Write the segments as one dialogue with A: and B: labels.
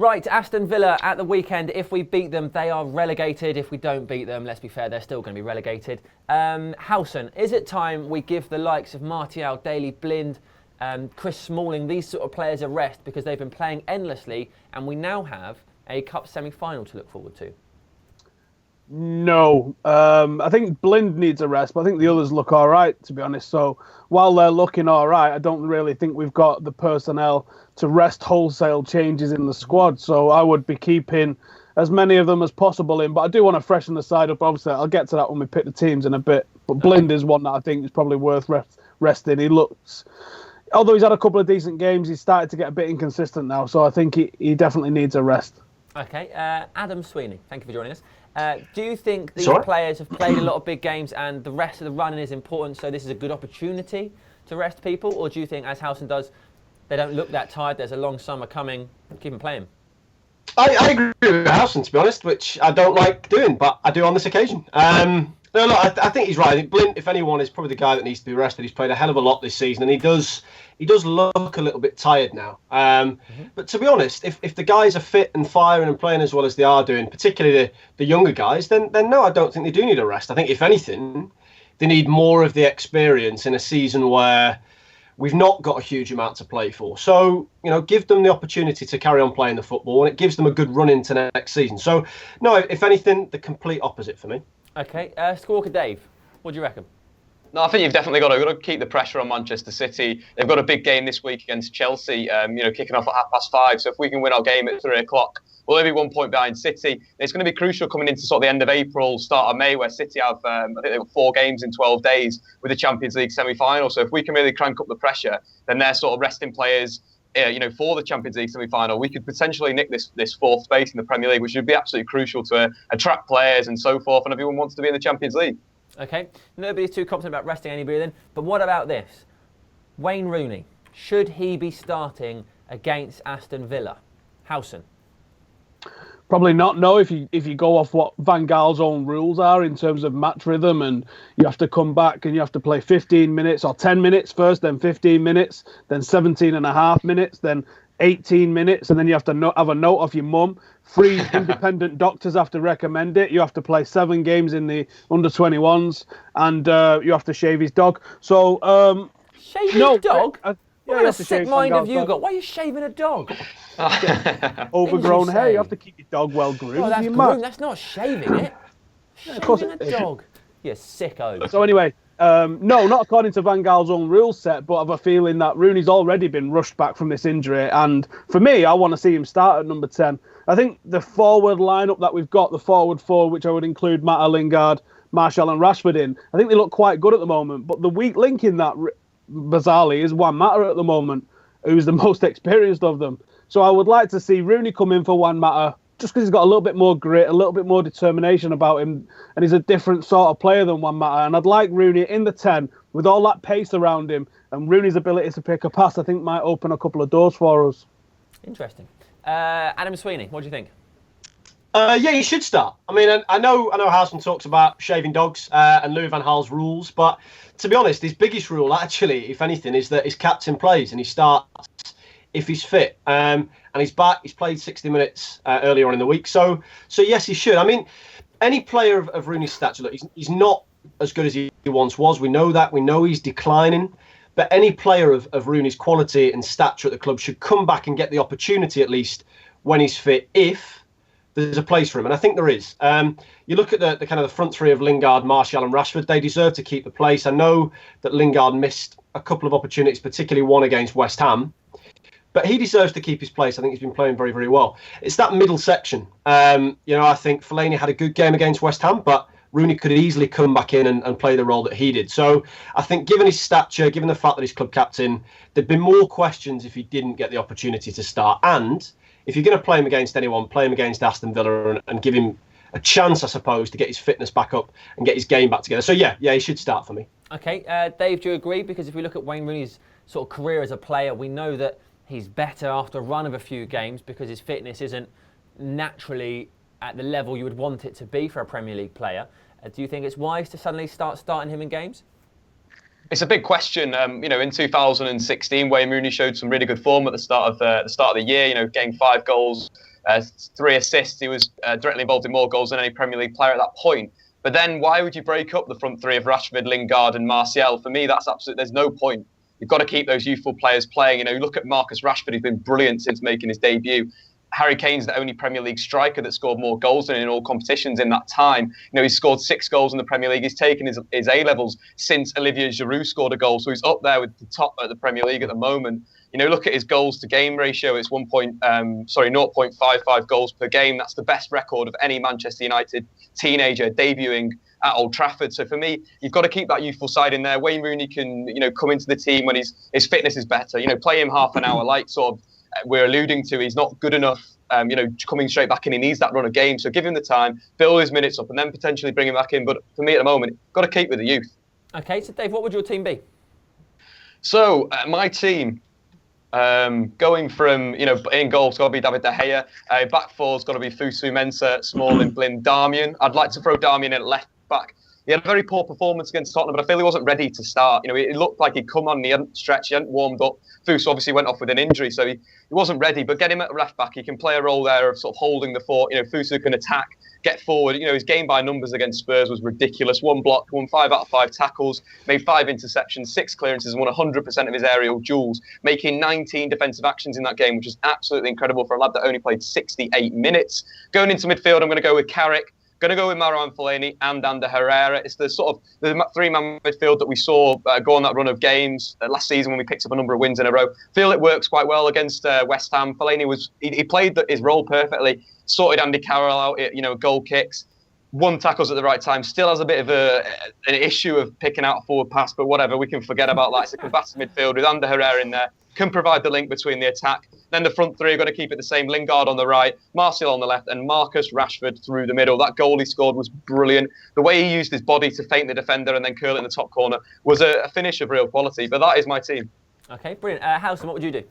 A: Right, Aston Villa at the weekend. If we beat them, they are relegated. If we don't beat them, let's be fair, they're still going to be relegated. Howson, is it time we give the likes of Martial, Daly Blind, Chris Smalling, these sort of players a rest because they've been playing endlessly and we now have a cup semi-final to look forward to?
B: No. I think Blind needs a rest, but I think the others look all right, to be honest. So while they're looking all right, I don't really think we've got the personnel to rest wholesale changes in the squad. So I would be keeping as many of them as possible in. But I do want to freshen the side up. Obviously, I'll get to that when we pick the teams in a bit. But Blind is one that I think is probably worth resting. He looks... Although he's had a couple of decent games, he's started to get a bit inconsistent now. So I think he definitely needs a rest.
A: Okay, Adam Sweeney, thank you for joining us. Do you think these players have played a lot of big games and the rest of the running is important, so this is a good opportunity to rest people? Or do you think, as Howson does, they don't look that tired, there's a long summer coming, keep them playing?
C: I agree with Howson, to be honest, which I don't like doing, but I do on this occasion. No, look, I think he's right. I think Blint, if anyone, is probably the guy that needs to be rested. He's played a hell of a lot this season, and he does look a little bit tired now. But to be honest, if the guys are fit and firing and playing as well as they are doing, particularly the younger guys, then no, I don't think they do need a rest. I think, if anything, they need more of the experience in a season where we've not got a huge amount to play for. So, give them the opportunity to carry on playing the football, and it gives them a good run into next season. So, no, if anything, the complete opposite for me.
A: Okay, Squawker Dave, what do you reckon?
D: No, I think you've definitely got to keep the pressure on Manchester City. They've got a big game this week against Chelsea, kicking off at 5:30. So if we can win our game at 3 o'clock, we'll only be 1 point behind City. It's going to be crucial coming into sort of the end of April, start of May, where City have, I think they've got 4 games in 12 days with the Champions League semi-final. So if we can really crank up the pressure, then they're sort of resting players, for the Champions League semi-final. We could potentially nick this fourth space in the Premier League, which would be absolutely crucial to attract players and so forth. And everyone wants to be in the Champions League. Okay,
A: nobody's too confident about resting anybody then. But what about this? Wayne Rooney, should he be starting against Aston Villa? Howson?
B: Probably not, no, if you go off what Van Gaal's own rules are in terms of match rhythm, and you have to come back and you have to play 15 minutes or 10 minutes first, then 15 minutes, then 17 and a half minutes, then 18 minutes, and then you have to have a note off your mum. 3 independent doctors have to recommend it. You have to play 7 games in the under-21s, and you have to shave his dog. So,
A: shave his dog? What kind of sick mind have you got? Why are you shaving a dog?
B: Overgrown hair. You have to keep your dog well groomed.
A: Oh, that's groomed. That's not shaving it. Shaving a dog. You sicko.
B: So anyway, no, not according to Van Gaal's own rule set, but I have a feeling that Rooney's already been rushed back from this injury. And for me, I want to see him start at number 10. I think the forward lineup that we've got, the forward 4, which I would include Matt Lingard, Martial and Rashford in, I think they look quite good at the moment. But the weak link in that, bizarrely, is Juan Mata at the moment, who's the most experienced of them. So I would like to see Rooney come in for Juan Mata, just because he's got a little bit more grit, a little bit more determination about him, and he's a different sort of player than Juan Mata. And I'd like Rooney in the 10 with all that pace around him, and Rooney's ability to pick a pass, I think, might open a couple of doors for us.
A: Interesting. Adam Sweeney, what do you think?
C: Yeah, he should start. I mean, I know Howson talks about shaving dogs and Louis van Gaal's rules, but to be honest, his biggest rule, actually, if anything, is that his captain plays and he starts if he's fit. And he's back. He's played 60 minutes earlier on in the week. So yes, he should. I mean, any player of Rooney's stature, look, he's not as good as he once was. We know that. We know he's declining. But any player of Rooney's quality and stature at the club should come back and get the opportunity, at least, when he's fit, if there's a place for him. And I think there is. You look at the kind of the front 3 of Lingard, Martial and Rashford, they deserve to keep the place. I know that Lingard missed a couple of opportunities, particularly one against West Ham. But he deserves to keep his place. I think he's been playing very, very well. It's that middle section. I think Fellaini had a good game against West Ham, but Rooney could easily come back in and play the role that he did. So I think given his stature, given the fact that he's club captain, there'd be more questions if he didn't get the opportunity to start. And if you're going to play him against anyone, play him against Aston Villa and give him a chance, I suppose, to get his fitness back up and get his game back together. So yeah, he should start for me.
A: Okay, Dave, do you agree? Because if we look at Wayne Rooney's sort of career as a player, we know that he's better after a run of a few games because his fitness isn't naturally at the level you would want it to be for a Premier League player. Do you think it's wise to suddenly start starting him in games?
D: It's a big question. In 2016, Wayne Rooney showed some really good form at the start of the year. Getting 5 goals 3 assists. He was directly involved in more goals than any Premier League player at that point. But then why would you break up the front three of Rashford, Lingard and Martial? For me, that's absolutely, there's no point. You've got to keep those youthful players playing. You look at Marcus Rashford, he's been brilliant since making his debut. Harry Kane's the only Premier League striker that scored more goals than in all competitions in that time. He's scored 6 goals in the Premier League. He's taken his A-levels since Olivier Giroud scored a goal. So he's up there with the top at the Premier League at the moment. Look at his goals to game ratio. It's 0.55 goals per game. That's the best record of any Manchester United teenager debuting at Old Trafford. So for me, you've got to keep that youthful side in there. Wayne Rooney can, come into the team when his fitness is better. Play him half an hour, like sort of we're alluding to. He's not good enough, coming straight back in. He needs that run of game. So give him the time, build his minutes up, and then potentially bring him back in. But for me at the moment, got to keep with the youth. Okay, so Dave, what would your team be? So my team, going from, in goal, it's got to be David De Gea. Back four's got to be Fusu, Mensah, Smalling, Blind, Darmian. I'd like to throw Darmian in at left back. He had a very poor performance against Tottenham, but I feel he wasn't ready to start. It looked like he'd come on and he hadn't stretched, he hadn't warmed up. Fusu obviously went off with an injury, so he wasn't ready. But get him at left back. He can play a role there of sort of holding the fort. Fusu can attack, get forward. His game by numbers against Spurs was ridiculous. 1 block, won 5 out of 5 tackles, made 5 interceptions, 6 clearances, and won 100% of his aerial duels, making 19 defensive actions in that game, which is absolutely incredible for a lad that only played 68 minutes. Going into midfield, I'm going to go with Carrick. Going to go with Marouane Fellaini and Ander Herrera. It's the sort of the 3-man midfield that we saw go on that run of games last season when we picked up a number of wins in a row. Feel it works quite well against West Ham. Fellaini he played his role perfectly. Sorted Andy Carroll out, goal kicks, 1 tackles at the right time. Still has a bit of an issue of picking out a forward pass, but whatever, we can forget about that. It's a combative midfield with Ander Herrera in there. Can provide the link between the attack. Then the front three are going to keep it the same. Lingard on the right, Martial on the left, and Marcus Rashford through the middle. That goal he scored was brilliant. The way he used his body to feint the defender and then curl it in the top corner was a finish of real quality. But that is my team. Okay, brilliant. Howson, what would you do?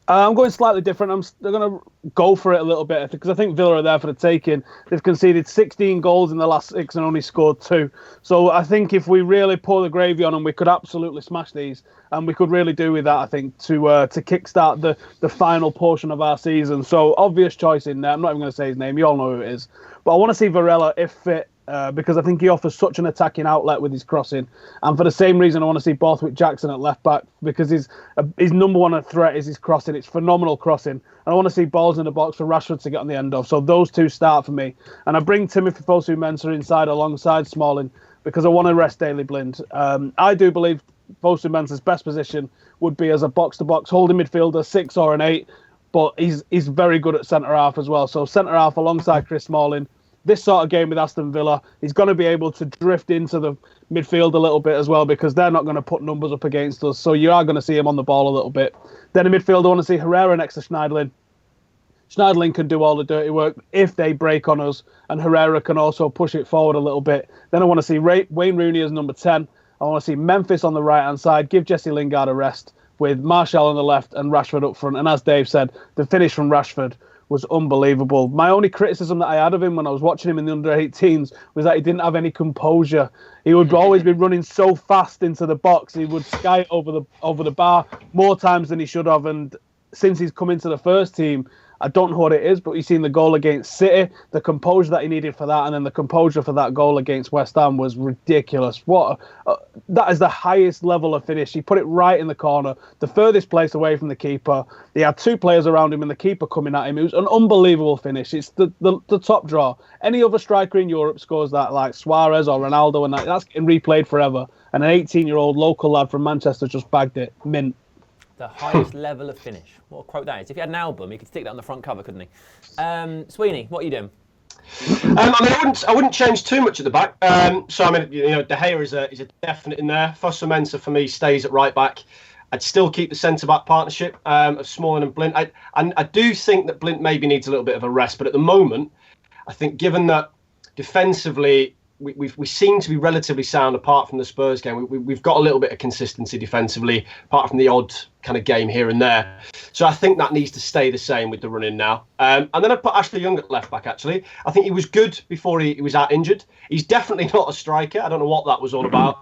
B: I'm going slightly different. They're going to go for it a little bit because I think Villa are there for the taking. They've conceded 16 goals in the last 6 and only scored 2. So I think if we really pour the gravy on them, we could absolutely smash these. And we could really do with that, I think, to kickstart the final portion of our season. So obvious choice in there. I'm not even going to say his name. You all know who it is. But I want to see Varela, if fit, because I think he offers such an attacking outlet with his crossing. And for the same reason, I want to see Borthwick Jackson at left back, because his number one threat is his crossing. It's phenomenal crossing. And I want to see balls in the box for Rashford to get on the end of. So those 2 start for me. And I bring Timothy Fosu-Mensah inside alongside Smalling because I want to rest Daley Blind. I do believe Fosu-Mensah's best position would be as a box-to-box holding midfielder, 6 or an 8. But he's very good at centre-half as well. So centre-half alongside Chris Smalling. This sort of game with Aston Villa, he's going to be able to drift into the midfield a little bit as well because they're not going to put numbers up against us. So you are going to see him on the ball a little bit. Then in midfield, I want to see Herrera next to Schneiderlin. Schneiderlin can do all the dirty work if they break on us, and Herrera can also push it forward a little bit. Then I want to see Wayne Rooney as number 10. I want to see Memphis on the right-hand side, give Jesse Lingard a rest with Martial on the left and Rashford up front. And as Dave said, the finish from Rashford was unbelievable. My only criticism that I had of him when I was watching him in the under-18s was that he didn't have any composure. He would always be running so fast into the box. He would sky over the bar more times than he should have. And since he's come into the first team, I don't know what it is, but you've seen the goal against City, the composure that he needed for that, and then the composure for that goal against West Ham was ridiculous. That is the highest level of finish. He put it right in the corner, the furthest place away from the keeper. He had 2 players around him and the keeper coming at him. It was an unbelievable finish. It's the top draw. Any other striker in Europe scores that, like Suarez or Ronaldo, and that's getting replayed forever. And an 18-year-old local lad from Manchester just bagged it. Mint.
A: The highest level of finish. What a quote that is. If he had an album, he could stick that on the front cover, couldn't he? Sweeney, what are you doing?
C: I wouldn't change too much at the back. De Gea is a definite in there. Fosu-Mensah for me stays at right back. I'd still keep the centre back partnership of Smalling and Blint. I do think that Blint maybe needs a little bit of a rest, but at the moment, I think given that defensively we seem to be relatively sound apart from the Spurs game. We've got a little bit of consistency defensively, apart from the odd kind of game here and there. So I think that needs to stay the same with the run-in now. And then I'd put Ashley Young at left back, actually. I think he was good before he was out injured. He's definitely not a striker. I don't know what that was all about.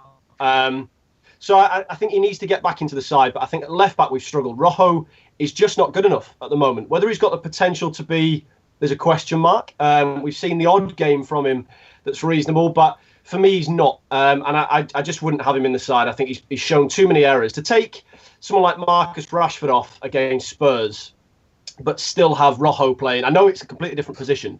C: So I think he needs to get back into the side. But I think at left back we've struggled. Rojo is just not good enough at the moment. Whether he's got the potential to be, there's a question mark. We've seen the odd game from him that's reasonable, but for me, he's not. And I just wouldn't have him in the side. I think he's shown too many errors. To take someone like Marcus Rashford off against Spurs, but still have Rojo playing, I know it's a completely different position,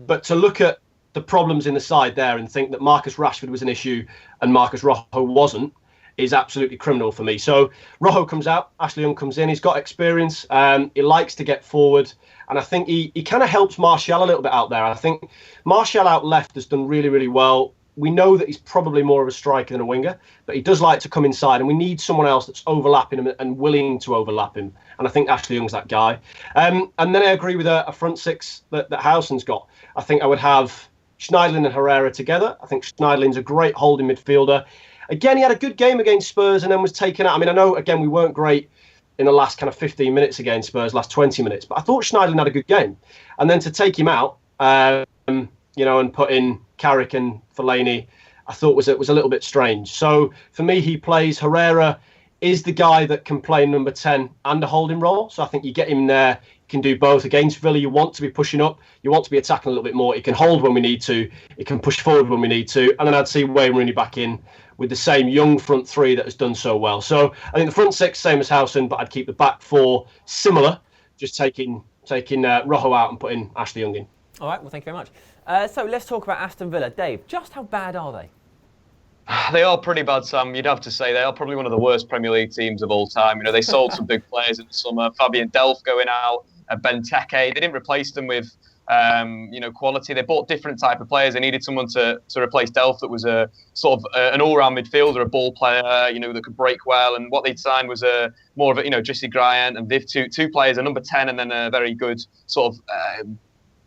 C: but to look at the problems in the side there and think that Marcus Rashford was an issue and Marcus Rojo wasn't, is absolutely criminal for me. So Rojo comes out, Ashley Young comes in. He's got experience. He likes to get forward. And I think he kind of helps Martial a little bit out there. I think Martial out left has done really, really well. We know that he's probably more of a striker than a winger, but he does like to come inside. And we need someone else that's overlapping him and willing to overlap him. And I think Ashley Young's that guy. And then I agree with a front six that Howson's got. I think I would have Schneiderlin and Herrera together. I think Schneiderlin's a great holding midfielder. Again, he had a good game against Spurs and then was taken out. I mean, I know, again, we weren't great in the last kind of 15 minutes against Spurs, last 20 minutes, but I thought Schneiderlin had a good game. And then to take him out, and put in Carrick and Fellaini, I thought was a little bit strange. So for me, he plays. Herrera is the guy that can play number 10 and a holding role. So I think you get him there, can do both. Against Villa, you want to be pushing up, you want to be attacking a little bit more. He can hold when we need to, he can push forward when we need to. And then I'd see Wayne Rooney back in with the same young front three that has done so well. So I think the front six, same as Howson, but I'd keep the back four similar, just taking Rojo out and putting Ashley Young in.
A: All right, well, thank you very much. So let's talk about Aston Villa. Dave, just how bad are they?
D: They are pretty bad, Sam. You'd have to say they are probably one of the worst Premier League teams of all time. They sold some big players in the summer. Fabian Delph going out, Benteke. They didn't replace them with quality. They bought different type of players. They needed someone to replace Delph that was a sort of an all-round midfielder, a ball player, that could break well. And what they'd signed was more of a, Jesse Bryant and Viv, two players, a number 10 and then a very good sort of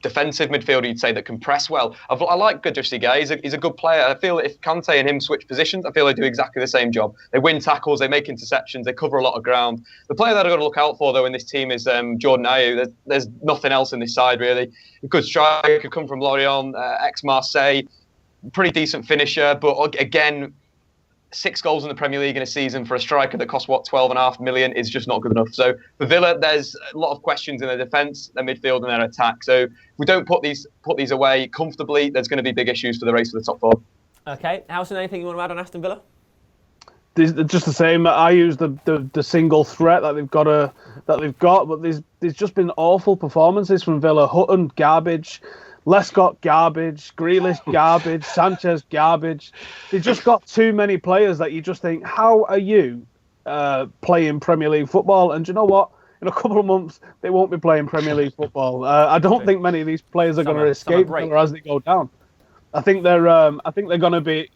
D: defensive midfielder, you'd say, that can press well. I like Jesse Guy. He's a good player. I feel that if Kante and him switch positions, I feel they do exactly the same job. They win tackles, they make interceptions, they cover a lot of ground. The player that I've got to look out for, though, in this team is Jordan Ayew. There's nothing else in this side, really. A good striker, could come from Lorient, ex-Marseille, pretty decent finisher, but again, 6 goals in the Premier League in a season for a striker that costs, 12.5 million is just not good enough. So for Villa, there's a lot of questions in their defence, their midfield and their attack. So if we don't put these away comfortably, there's going to be big issues for the race for the top 4.
A: Okay, Howson, anything you want to add on Aston Villa?
B: Just the same. I use the single threat that they've got, but there's just been awful performances from Villa. Hutton, garbage. Lescott, garbage. Grealish, garbage. Sanchez, garbage. They've just got too many players that you just think, how are you playing Premier League football? And do you know what? In a couple of months, they won't be playing Premier League football. I don't think many of these players are going to escape as they go down. I think they're going to be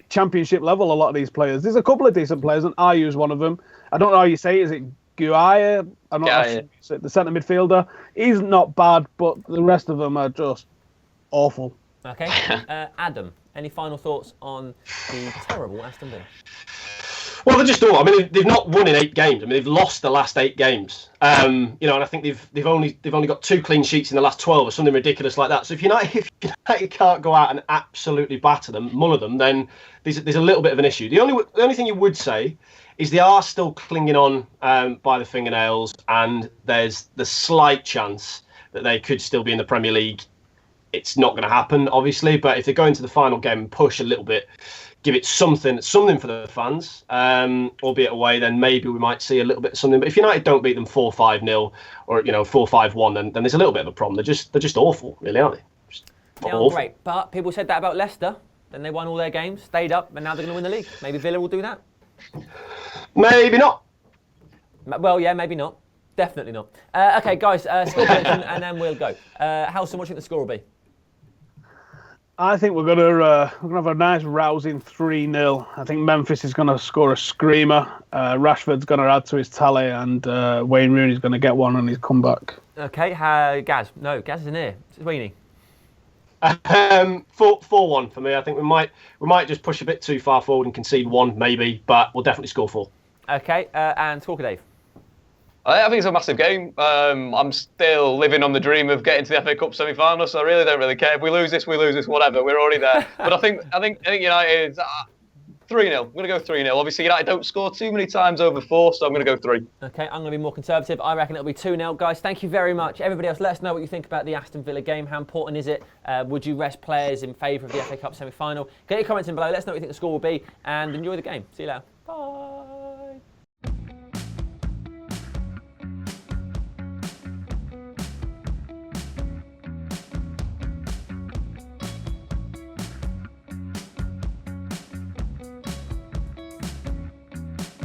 B: Championship level. A lot of these players. There's a couple of decent players, and Ayew's one of them. I don't know how you say it. Is it Guaya? I'm not sure. The centre midfielder. He's not bad, but the rest of them are just awful.
A: Okay. Adam, any final thoughts on the terrible Aston Villa?
C: Well, they're just all. I mean, they've not won in 8 games. I mean, they've lost the last 8 games. And I think they've only got 2 clean sheets in the last 12 or something ridiculous like that. So if United can't go out and absolutely batter them, muller them, then there's a little bit of an issue. The only thing you would say is they are still clinging on by the fingernails, and there's the slight chance that they could still be in the Premier League. It's not going to happen, obviously, but if they go into the final game and push a little bit, give it something for the fans, albeit away, then maybe we might see a little bit of something. But if United don't beat them 4-5-0 or 4-5-1, then there's a little bit of a problem. They're just awful, really, aren't they?
A: They aren't great, but people said that about Leicester. Then they won all their games, stayed up, and now they're going to win the league. Maybe Villa will do that.
C: Maybe not.
A: Well, yeah, maybe not. Definitely not. Okay, guys, score prediction, and then we'll go. Howson, what do you think the score will be?
B: I think we're gonna have a nice rousing 3-0. I think Memphis is gonna score a screamer. Rashford's gonna add to his tally, and Wayne Rooney's gonna get one on his comeback.
A: Okay, Gaz. No, Gaz isn't here. Sweeney.
C: 4-1 for me. I think we might just push a bit too far forward and concede 1 maybe, but we'll definitely score 4.
A: Okay, and Squawker Dave.
D: I think it's a massive game. I'm still living on the dream of getting to the FA Cup semi-final, so I really don't care. If we lose this, whatever. We're already there. But I think United, 3-0. I'm going to go 3-0. Obviously, United don't score too many times over 4, so I'm going to go 3.
A: Okay, I'm going to be more conservative. I reckon it'll be 2-0. Guys, thank you very much. Everybody else, let us know what you think about the Aston Villa game. How important is it? Would you rest players in favour of the FA Cup semi-final? Get your comments in below. Let us know what you think the score will be, and enjoy the game. See you later. Bye.